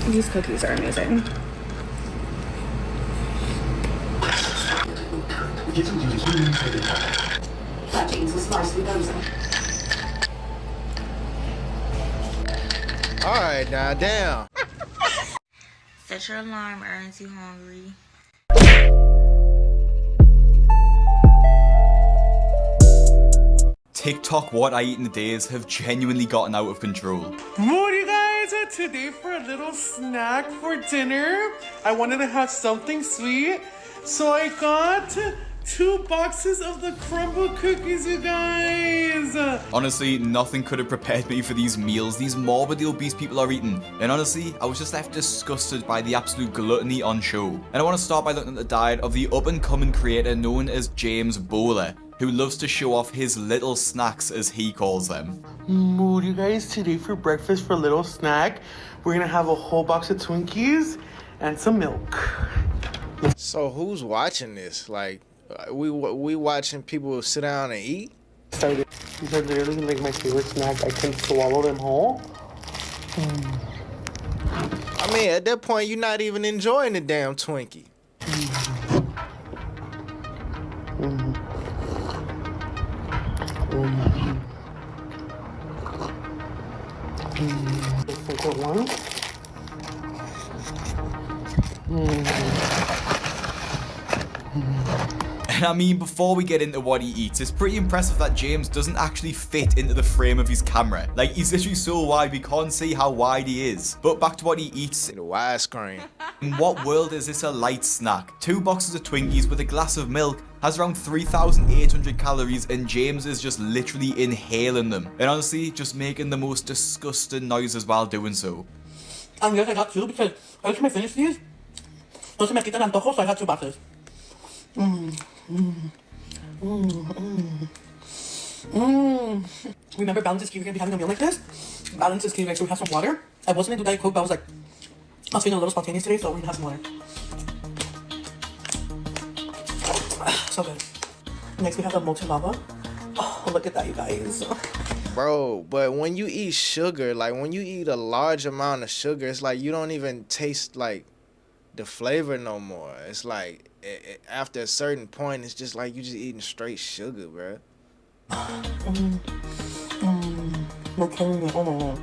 These cookies are amazing. Alright, now down. Set your alarm, aren't you hungry? TikTok what I eat in a days have genuinely gotten out of control. What you guys are today for a little snack for dinner? I wanted to have something sweet, so I got 2 boxes of the crumble cookies, you guys. Honestly, nothing could have prepared me for these meals these morbidly obese people are eating. And honestly, I was just left disgusted by the absolute gluttony on show. And I want to start by looking at the diet of the up-and-coming creator known as James Bowler, who loves to show off his little snacks as he calls them. What you guys today for breakfast for a little snack? We're gonna have a whole box of Twinkies and some milk. So who's watching this? Like, we watching people sit down and eat? These are literally like my favorite snack. I can swallow them whole. I mean, at that point, you're not even enjoying the damn Twinkie. And I mean, before we get into what he eats, it's pretty impressive that James doesn't actually fit into the frame of his camera. Like, he's literally so wide we can't see how wide he is. But back to what he eats. The widescreen. In what world is this a light snack? 2 boxes of Twinkies with a glass of milk has around 3,800 calories, and James is just literally inhaling them. And honestly, just making the most disgusting noises while doing so. Yes, I got 2 because every time I finish these, those me quitan antojo, so I got 2 boxes. Remember, Balance is key. We're gonna be having a meal like this. Balance is key. Like, so we have some water. I wasn't gonna do Diet Coke, but I was like, I was feeling a little spontaneous today, so we're gonna have some water. So good. Next, we have the molten lava. Oh, look at that, you guys. Bro, but when you eat sugar, like when you eat a large amount of sugar, it's like you don't even taste like the flavor no more. It's like after a certain point, it's just like you just eating straight sugar, bro. You're killing me. Oh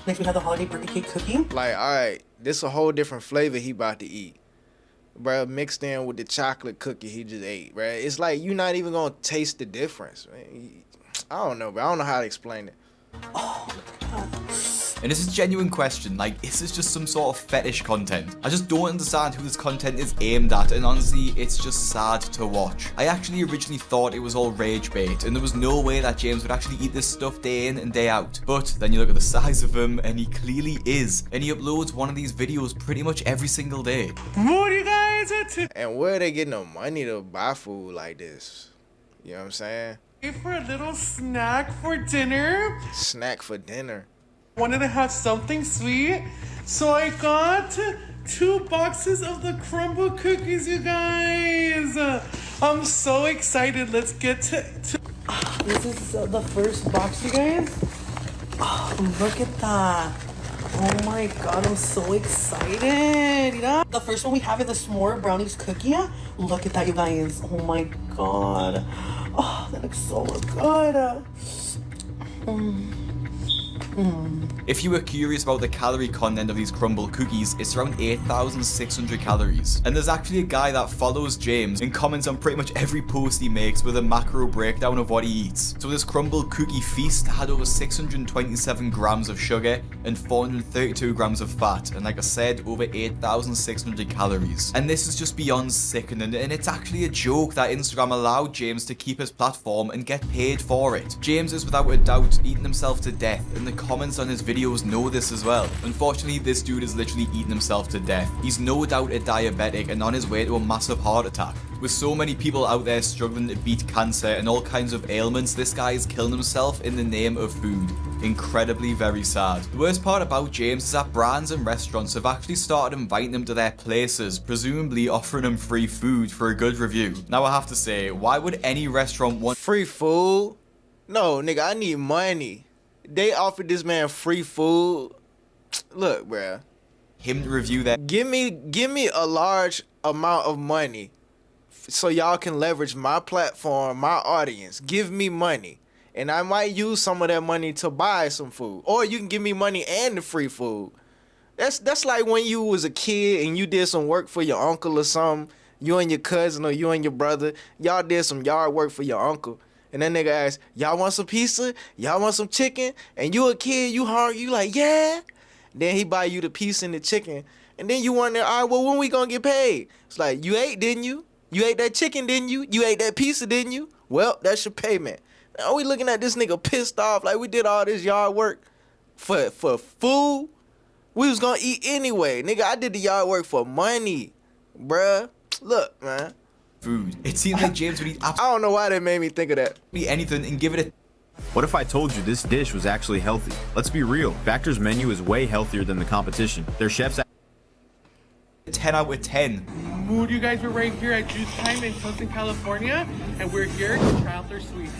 Next, we have the holiday birthday cake cookie. Like, alright, this a whole different flavor he about to eat. Bro, mixed in with the chocolate cookie he just ate, bro. It's like you're not even gonna taste the difference, man. I don't know, bro. I don't know how to explain it. Oh, God. And this is a genuine question, like, is this just some sort of fetish content? I just don't understand who this content is aimed at, and honestly, it's just sad to watch. I actually originally thought it was all rage bait, and there was no way that James would actually eat this stuff day in and day out. But then you look at the size of him, and he clearly is. And he uploads one of these videos pretty much every single day. What are you guys And where are they getting the money to buy food like this? You know what I'm saying? for a little snack for dinner? Snack for dinner. Wanted to have something sweet, so I got 2 boxes of the crumble cookies, you guys. I'm so excited. Let's get to this is the first box, you guys. Oh, look at that. Oh my God, I'm so excited. You know? The first one we have is the s'more brownies cookie. Look at that, you guys. Oh my God. Oh, that looks so good. If you were curious about the calorie content of these crumble cookies, it's around 8,600 calories. And there's actually a guy that follows James and comments on pretty much every post he makes with a macro breakdown of what he eats. So this crumble cookie feast had over 627 grams of sugar and 432 grams of fat, and like I said, over 8,600 calories. And this is just beyond sickening, and it's actually a joke that Instagram allowed James to keep his platform and get paid for it. James is without a doubt eating himself to death, and the comments on his videos know this as well. Unfortunately, this dude is literally eating himself to death. He's no doubt a diabetic and on his way to a massive heart attack. With so many people out there struggling to beat cancer and all kinds of ailments, this guy is killing himself in the name of food. incredibly very sad. The worst part about James is that brands and restaurants have actually started inviting him to their places, presumably offering him free food for a good review. Now I have to say, why would any restaurant want Free food? No, nigga, I need money. They offered this man free food. Look, bruh. him to review their Give me a large amount of money so y'all can leverage my platform, my audience. Give me money. And I might use some of that money to buy some food. Or you can give me money and the free food. That's like when you was a kid and you did some work for your uncle or something. You and your cousin or you and your brother, y'all did some yard work for your uncle. And that nigga asked, y'all want some pizza? Y'all want some chicken? And you a kid, you hungry, you like, yeah. Then he buy you the pizza and the chicken. And then you wonder, all right, well, when we gonna get paid? It's like, you ate, didn't you? You ate that chicken, didn't you? You ate that pizza, didn't you? Well, that's your payment. Now we looking at this nigga pissed off like we did all this yard work for food. We was gonna eat anyway. Nigga, I did the yard work for money, bruh. Look, man. food. It seems like James would eat I don't know why they made me think of that. absolutely anything and give it a What if I told you this dish was actually healthy? Let's be real. Factor's menu is way healthier than the competition. Their chefs 10 out of 10. Mood, you guys, we're right here at Juice Time in Southern California, and we're here to try out their sweets.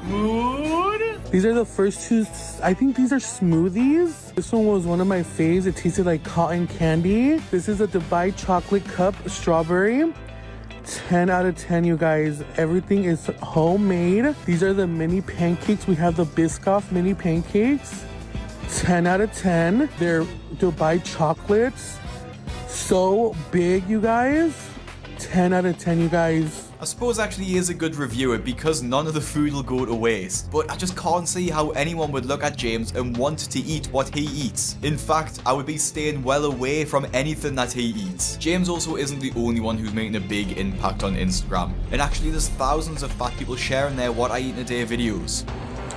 Mood. These are the first two. I think these are smoothies. This one was one of my faves. It tasted like cotton candy. This is a Dubai chocolate cup strawberry. 10 out of 10, you guys. Everything is homemade. These are the mini pancakes. We have the Biscoff mini pancakes. 10 out of 10. They're Dubai chocolates. So big, you guys. 10 out of 10, you guys. I suppose actually he is a good reviewer because none of the food will go to waste, but I just can't see how anyone would look at James and want to eat what he eats. In fact, I would be staying well away from anything that he eats. James also isn't the only one who's making a big impact on Instagram, and actually there's thousands of fat people sharing their what I eat in a day videos.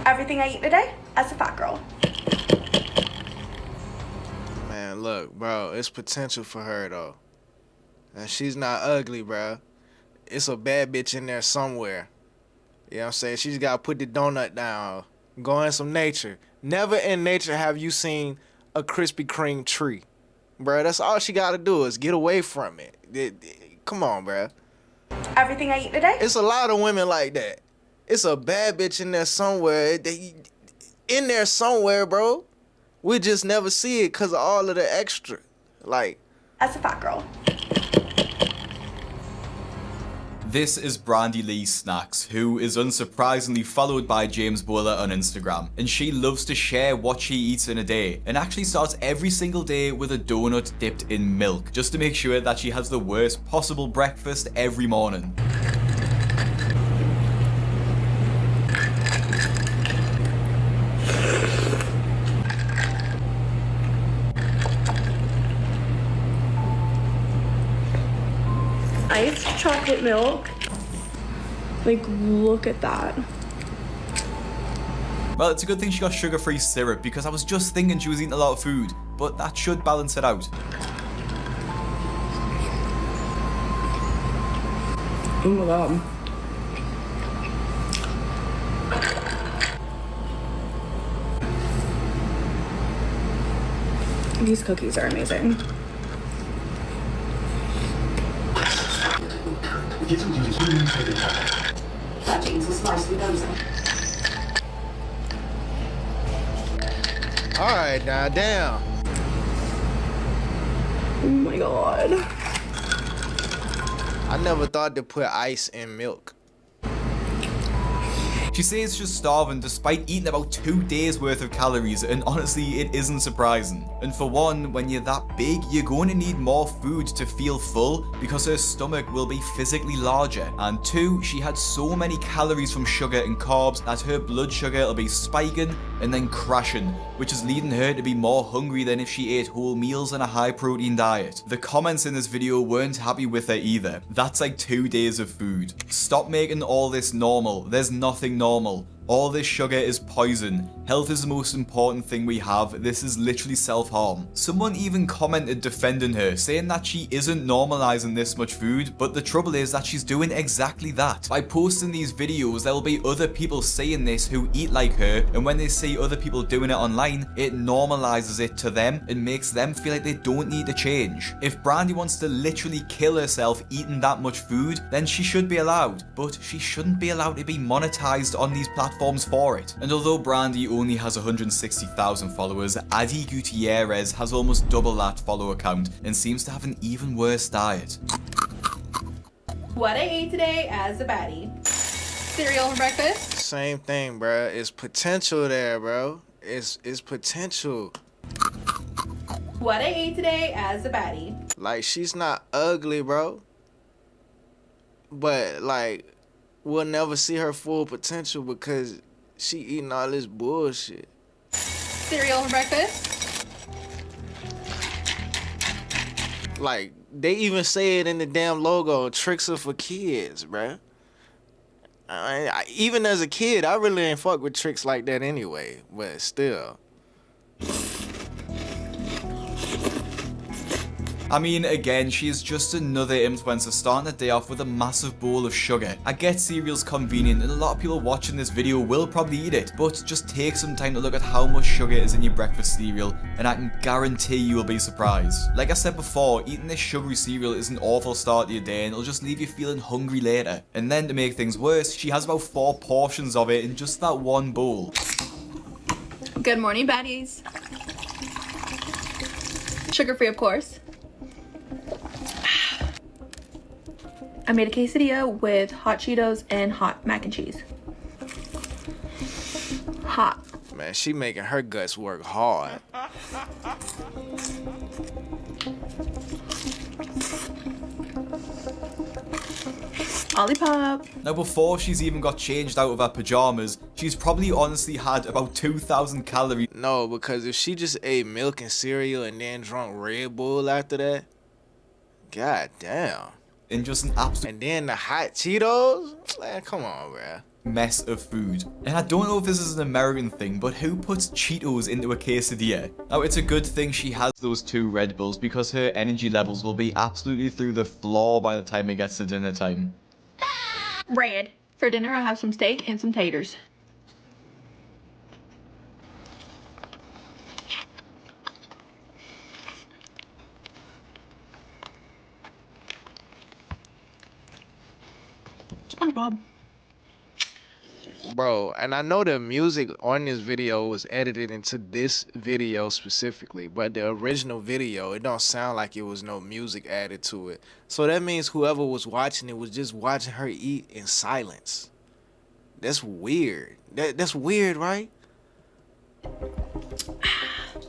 Everything I eat today as a fat girl. Man, look, bro, it's potential for her, though. And she's not ugly, bro. It's a bad bitch in there somewhere. You know what I'm saying? She's got to put the donut down. Go in some nature. Never in nature have you seen a Krispy Kreme tree. Bro, that's all she got to do is get away from it. Come on, bro. Everything I eat today. It's a lot of women like that. It's a bad bitch in there somewhere. In there somewhere, bro. We just never see it because of all of the extra. Like, As a fat girl. This is Brandy Lee Snacks, who is unsurprisingly followed by James Bowler on Instagram, and she loves to share what she eats in a day, and actually starts every single day with a donut dipped in milk, just to make sure that she has the worst possible breakfast every morning. Iced chocolate milk. Like, look at that. Well, it's a good thing she got sugar-free syrup, because I was just thinking she was eating a lot of food, but that should balance it out. Oh my god. These cookies are amazing. all right, now, damn. Oh my god. I never thought to put ice in milk. She says she's starving despite eating about 2 days worth of calories, and honestly it isn't surprising. And for one, when you're that big, you're going to need more food to feel full because her stomach will be physically larger. And two, she had so many calories from sugar and carbs that her blood sugar will be spiking and then crashing, which is leading her to be more hungry than if she ate whole meals and a high protein diet. The comments in this video weren't happy with her either. That's like 2 days of food. Stop making all this normal. There's nothing normal. All this sugar is poison. Health is the most important thing we have. This is literally self-harm. Someone even commented defending her, saying that she isn't normalizing this much food, but the trouble is that she's doing exactly that. By posting these videos, there will be other people saying this who eat like her, and when they see other people doing it online, it normalizes it to them and makes them feel like they don't need to change. If Brandy wants to literally kill herself eating that much food, then she should be allowed, but she shouldn't be allowed to be monetized on these platforms for it. And although Brandy only has 160,000 followers, Adi Gutierrez has almost double that follower count and seems to have an even worse diet. What I ate today as a baddie. Cereal for breakfast. Same thing, bro. It's potential there, bro. It's potential. What I ate today as a baddie. Like, she's not ugly, bro. But, like, we'll never see her full potential because she eating all this bullshit. Cereal for breakfast. Like, they even say it in the damn logo, tricks are for kids, bruh. Even as a kid, I really ain't fuck with tricks like that anyway, but still. I mean, again, she is just another influencer starting the day off with a massive bowl of sugar. I get cereal's convenient and a lot of people watching this video will probably eat it, but just take some time to look at how much sugar is in your breakfast cereal and I can guarantee you will be surprised. Like I said before, eating this sugary cereal is an awful start to your day and it'll just leave you feeling hungry later. And then to make things worse, she has about 4 portions of it in just that one bowl. Good morning, baddies. Sugar free, of course. I made a quesadilla with hot Cheetos and hot mac and cheese. Hot. Man, she making her guts work hard. Olipop. Now before she's even got changed out of her pajamas, she's probably honestly had about 2,000 calories. No, because if she just ate milk and cereal and then drunk Red Bull after that, god damn. In just an absolute And then the hot Cheetos? Man, come on, bruh. mess of food. And I don't know if this is an American thing, but who puts Cheetos into a quesadilla? Now it's a good thing she has those 2 Red Bulls because her energy levels will be absolutely through the floor by the time it gets to dinner time. Red. For dinner, I'll have some steak and some taters. SpongeBob. Bro, and I know the music on this video was edited into this video specifically, but the original video, it don't sound like it was no music added to it. So that means whoever was watching it was just watching her eat in silence. That's weird. That's weird, right?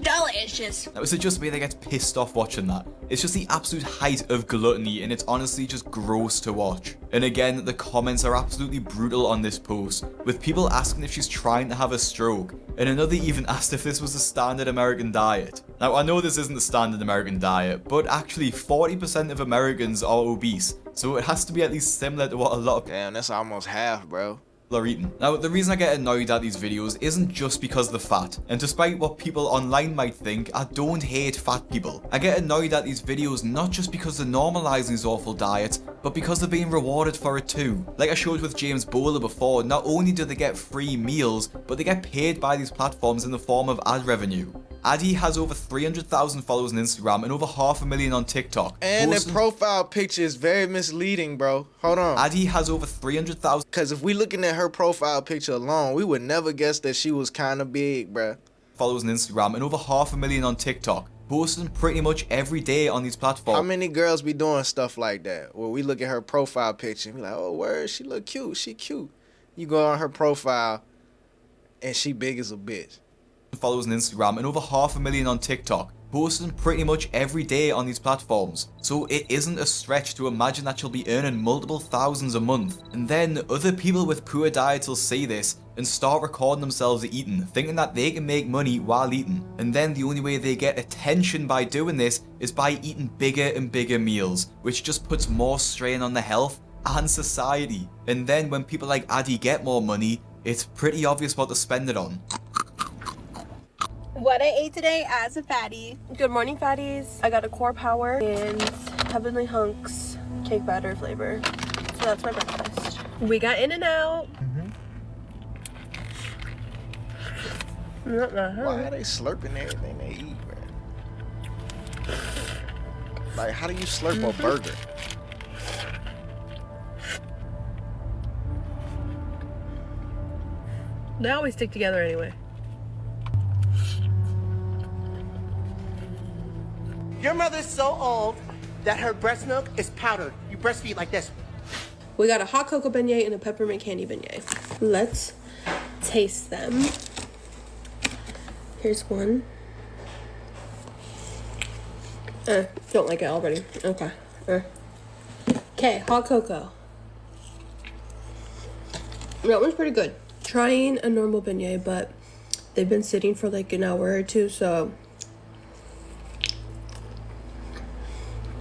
Delicious. Now is it just me that gets pissed off watching that? It's just the absolute height of gluttony and it's honestly just gross to watch. And again, the comments are absolutely brutal on this post, with people asking if she's trying to have a stroke, and another even asked if this was a standard American diet. Now I know this isn't the standard American diet, but actually 40% of Americans are obese, so it has to be at least similar to what a lot of Damn, that's almost half, bro. are eating. Now, the reason I get annoyed at these videos isn't just because of the fat, and despite what people online might think, I don't hate fat people. I get annoyed at these videos not just because they're normalizing these awful diets, but because they're being rewarded for it too. Like I showed with James Bowler before, not only do they get free meals, but they get paid by these platforms in the form of ad revenue. Adi has over 300,000 followers on Instagram and over 500,000 on TikTok. And the profile picture is very misleading, bro. Hold on. Adi has over 300,000 Because if we looking at her profile picture alone, we would never guess that she was kind of big, bruh. followers on Instagram and over 500,000 on TikTok, posting pretty much every day on these platforms. How many girls be doing stuff like that? Where we look at her profile picture and be like, oh, word, she look cute. She cute. You go on her profile and she big as a bitch. Followers on Instagram and over 500,000 on TikTok, posting pretty much every day on these platforms. So it isn't a stretch to imagine that she'll be earning multiple thousands a month. And then other people with poor diets will see this and start recording themselves eating, thinking that they can make money while eating. And then the only way they get attention by doing this is by eating bigger and bigger meals, which just puts more strain on the health and society. And then when people like Adi get more money, it's pretty obvious what to spend it on. What I ate today as a fatty. Good morning, fatties. I got a Core Power and Heavenly Hunks cake batter flavor. So that's my breakfast. We got In-N-Out. Why are they slurping everything they eat, bro? Like, how do you slurp a burger? They always stick together anyway. Your mother's so old that her breast milk is powdered. You breastfeed like this. We got a hot cocoa beignet and a peppermint candy beignet. Let's taste them. Here's one. Don't like it already. Okay. Okay, hot cocoa. That one's pretty good. Trying a normal beignet, but they've been sitting for like an hour or two, so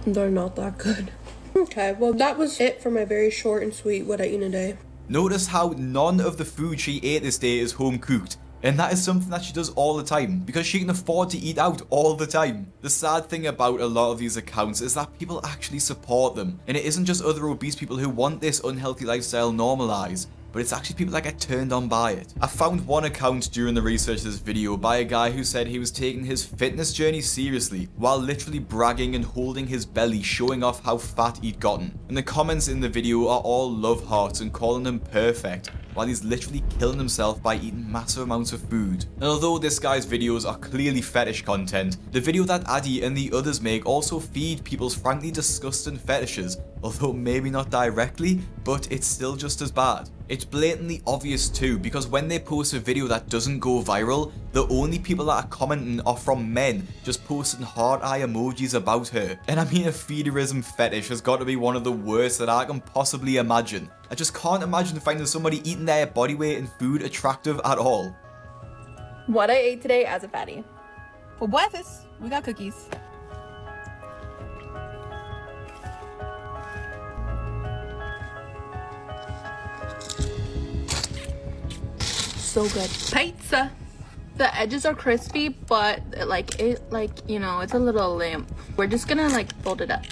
they're not that good. Okay, well that was it for my very short and sweet what I eat in a day. Notice how none of the food she ate this day is home cooked. And that is something that she does all the time, because she can afford to eat out all the time. The sad thing about a lot of these accounts is that people actually support them. And it isn't just other obese people who want this unhealthy lifestyle normalized, but it's actually people that get turned on by it. I found one account during the research of this video by a guy who said he was taking his fitness journey seriously, while literally bragging and holding his belly, showing off how fat he'd gotten. And the comments in the video are all love hearts and calling him perfect, while he's literally killing himself by eating massive amounts of food. And although this guy's videos are clearly fetish content, the video that Adi and the others make also feed people's frankly disgusting fetishes, although maybe not directly, but it's still just as bad. It's blatantly obvious too, because when they post a video that doesn't go viral, the only people that are commenting are from men just posting heart eye emojis about her. And I mean, a feederism fetish has got to be one of the worst that I can possibly imagine. I just can't imagine finding somebody eating their body weight in food attractive at all. What I ate today as a fatty. For breakfast, we got cookies. So good. Pizza. The edges are crispy, but you know, it's a little limp. We're just gonna fold it up.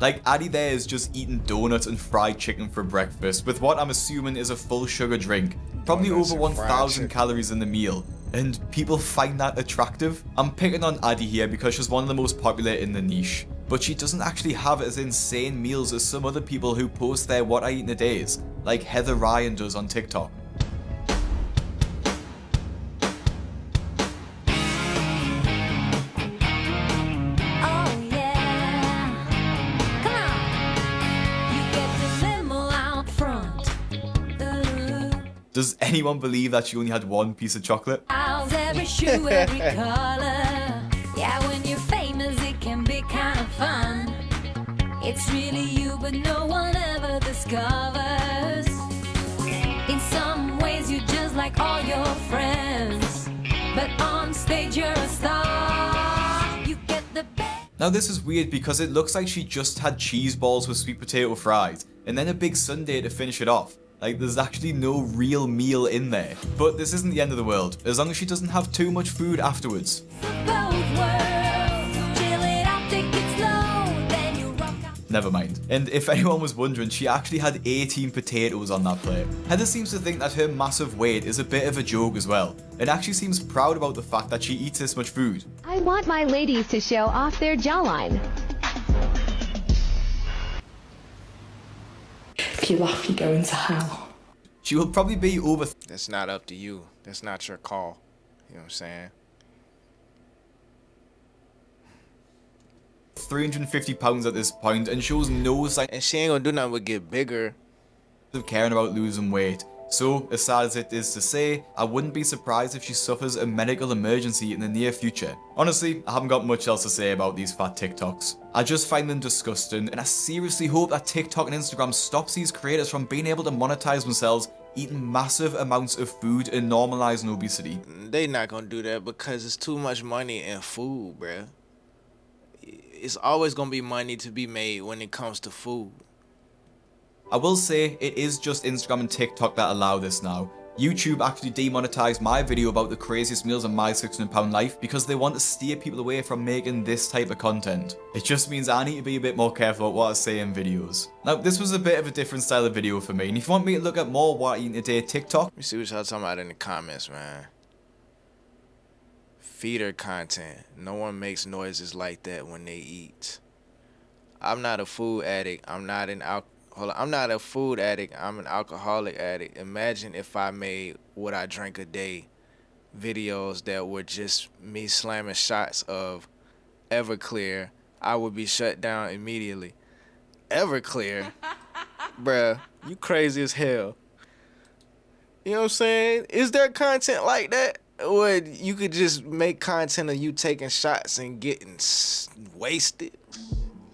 Like, Adi there is just eating donuts and fried chicken for breakfast with what I'm assuming is a full sugar drink. Probably Donuts over and fried 1,000 chicken. calories in the meal. And people find that attractive? I'm picking on Adi here because she's one of the most popular in the niche. But she doesn't actually have as insane meals as some other people who post their what I eat in a days, like Heather Ryan does on TikTok. Does anyone believe that she only had one piece of chocolate? Every shoe, every color. Yeah, when you're famous, it can be kind of fun. It's really you, but no one ever discovers. In some ways, you're just like all your friends, but on stage, you're a star. You get the best. Now this is weird because it looks like she just had cheese balls with sweet potato fries, and then a big sundae to finish it off. Like, there's actually no real meal in there. But this isn't the end of the world, as long as she doesn't have too much food afterwards. Never mind. And if anyone was wondering, she actually had 18 potatoes on that plate. Heather seems to think that her massive weight is a bit of a joke as well, and actually seems proud about the fact that she eats this much food. I want my ladies to show off their jawline. If you laugh, you go into hell. She will probably be over... That's not up to you. That's not your call. You know what I'm saying? 350 pounds at this point and shows no sign And she ain't gonna do nothing but get bigger. of caring about losing weight. So, as sad as it is to say, I wouldn't be surprised if she suffers a medical emergency in the near future. Honestly, I haven't got much else to say about these fat TikToks. I just find them disgusting, and I seriously hope that TikTok and Instagram stops these creators from being able to monetize themselves eating massive amounts of food and normalizing obesity. They not gonna do that because it's too much money in food, bruh. It's always gonna be money to be made when it comes to food. I will say, it is just Instagram and TikTok that allow this now, YouTube actually demonetized my video about the craziest meals in my 600-pound life because they want to steer people away from making this type of content. It just means I need to be a bit more careful about what I say in videos. Now, this was a bit of a different style of video for me, and if you want me to look at more What I Eat Today TikTok, Let me see what y'all talking about in the comments, man. Feeder content. No one makes noises like that when they eat. I'm not a food addict. I'm not a food addict. I'm an alcoholic addict. Imagine if I made What I Drink a Day videos that were just me slamming shots of Everclear. I would be shut down immediately. Everclear? Bruh, you crazy as hell. You know what I'm saying? Is there content like that? Or you could just make content of you taking shots and getting wasted?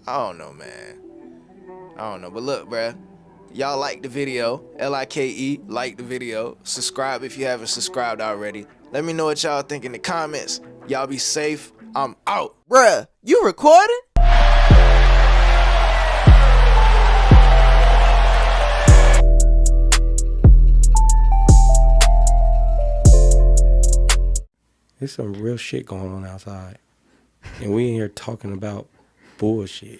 I don't know, man. I don't know. But look, bruh. Y'all like the video. L-I-K-E. Like the video. Subscribe if you haven't subscribed already. Let me know what y'all think in the comments. Y'all be safe. I'm out. Bruh, you recording? There's some real shit going on outside. And we in here talking about bullshit.